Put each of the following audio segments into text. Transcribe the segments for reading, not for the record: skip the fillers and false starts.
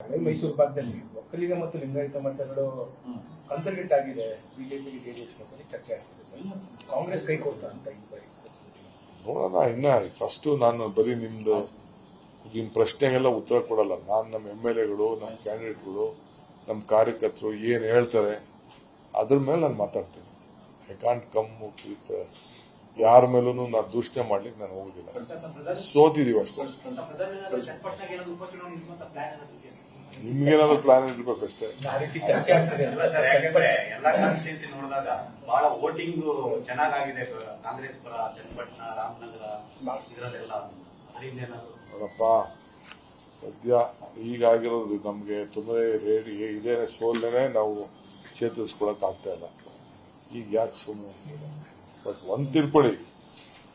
ಮೈಸೂರು ಭಾಗದಲ್ಲಿ ಒಕ್ಕಲಿಗ ಮತ್ತು ಲಿಂಗಾಯತ ಮತಗಳು ಕನ್ಸಲ್ಟೇಟ್ ಆಗಿದೆ ಬಿಜೆಪಿಗೆ ಜೆಡಿಎಸ್ ಮತದಲ್ಲಿ ಚರ್ಚೆ ಆಗ್ತಿದೆ ಸರ್. ಕಾಂಗ್ರೆಸ್ ಕೈ ಕೊಡ್ತಾ ಅಂತ ಈ ಬಾರಿ ನೋಡೋಣ. ಇನ್ನ ಫಸ್ಟ್ ನಾನು ಬರೀ ನಿಮ್ ಪ್ರಶ್ನೆಗೆಲ್ಲ ಉತ್ತರ ಕೊಡಲ್ಲ. ನಾನು ನಮ್ಮ MLAಗಳು, ನಮ್ಮ ಕ್ಯಾಂಡಿಡೇಟ್ಗಳು, ನಮ್ಮ ಕಾರ್ಯಕರ್ತರು ಏನ್ ಹೇಳ್ತಾರೆ ಅದ್ರ ಮೇಲೆ ನಾನು ಮಾತಾಡ್ತೀನಿ. ಐ ಕಾಂಟ್ ಕಮ್ ವಿತ್ ಯಾರ ಮೇಲೂ ನಾನು ದೂಷಣೆ ಮಾಡ್ಲಿಕ್ಕೆ ನಾನು ಹೋಗುದಿಲ್ಲ. ಸೋತಿದೀವಿ ಅಷ್ಟೇ. ನಿಮ್ಗೇನಾದ್ರು ಪ್ಲಾನ್ ಇರ್ಬೇಕಷ್ಟೇ. ಆ ರೀತಿ ಚರ್ಚೆ ಆಗ್ತಿದೆ ಎಲ್ಲಾ ಕಾನ್ಸ್ಟಿಟ್ಯೂನ್ಸಿ ನೋಡಿದಾಗ ಬಹಳ ವೋಟಿಂಗ್ ಚೆನ್ನಾಗಿದೆ ಕಾಂಗ್ರೆಸ್ ಪರ ಚನ್ನಪಟ್ಟಣ, ರಾಮನಗರ ಇದರಲ್ಲೆಲ್ಲ. ಅದರಿಂದ ಏನಾದ್ರು ನೋಡಪ್ಪ, ಸದ್ಯ ಈಗಾಗಿರೋದು ನಮ್ಗೆ ತೊಂದರೆ ಇದೇ ಸೋಲ್ನೇ ನಾವು ಚೇತರಿಸ್ಕೊಳಕ್ ಆಗ್ತಾ ಇಲ್ಲ. ಈಗ ಯಾಕೆ ಸುಮ್ಮನೆ ಬಟ್ ಒಂದ್ ತಿಳ್ಕೊಳ್ಳಿ,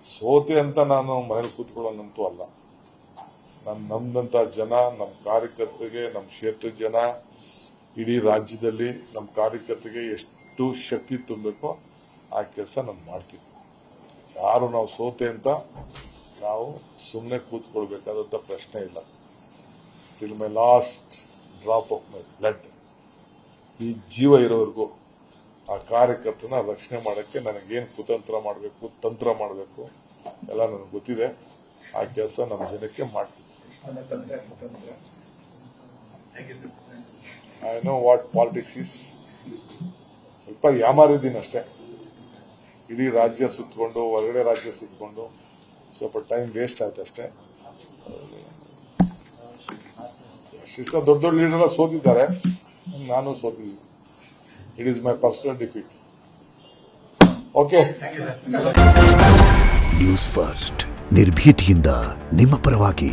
ಸೋತೆ ಅಂತ ನಾನು ಮನೇಲಿ ಕೂತ್ಕೊಳ್ಳೋನಂತೂ ಅಲ್ಲ. ನಮ್ದಂತ ಜನ, ನಮ್ಮ ಕಾರ್ಯಕರ್ತರಿಗೆ, ನಮ್ಮ ಕ್ಷೇತ್ರದ ಜನ, ಇಡೀ ರಾಜ್ಯದಲ್ಲಿ ನಮ್ಮ ಕಾರ್ಯಕರ್ತರಿಗೆ ಎಷ್ಟು ಶಕ್ತಿ ತುಂಬಬೇಕೋ ಆ ಕೆಲಸ ನಾನು ಮಾಡ್ತೀನಿ. ಯಾರು ನಾವು ಸೋತೆ ಅಂತ ನಾವು ಸುಮ್ಮನೆ ಕೂತ್ಕೊಳ್ಬೇಕಾದಂತ ಪ್ರಶ್ನೆ ಇಲ್ಲ. Till my last drop of my blood, ಈ ಜೀವ ಇರೋವರೆಗೂ ಆ ಕಾರ್ಯಕರ್ತನ ರಕ್ಷಣೆ ಮಾಡಕ್ಕೆ ನನಗೇನು ಕುತಂತ್ರ ಮಾಡಬೇಕು, ತಂತ್ರ ಮಾಡಬೇಕು ಎಲ್ಲ ನನಗೆ ಗೊತ್ತಿದೆ. ಆ ಕೆಲಸ ನಮ್ಮ ಜನಕ್ಕೆ ಮಾಡ್ತೀನಿ. I know what politics is. ಸ್ವಲ್ಪ ಯಾಮಾರಿದ್ದೀನಿ ಅಷ್ಟೇ. ಇಡೀ ರಾಜ್ಯ ಸುತ್ತಕೊಂಡು, ಹೊರಗಡೆ ರಾಜ್ಯ ಸುತ್ತಕೊಂಡು ಸ್ವಲ್ಪ ಟೈಮ್ ವೇಸ್ಟ್ ಆಯ್ತು ಅಷ್ಟೇ. ಅಷ್ಟಿಷ್ಟ ದೊಡ್ಡ ದೊಡ್ಡ ಲೀಡರ್ ಸೋತಿದ್ದಾರೆ, ನಾನು ಸೋತಿದ್ದೀನಿ. It is my personal defeat. Okay. News first ನಿರ್ಭೀತಿಯಿಂದ ನಿಮ್ಮ ಪರವಾಗಿ.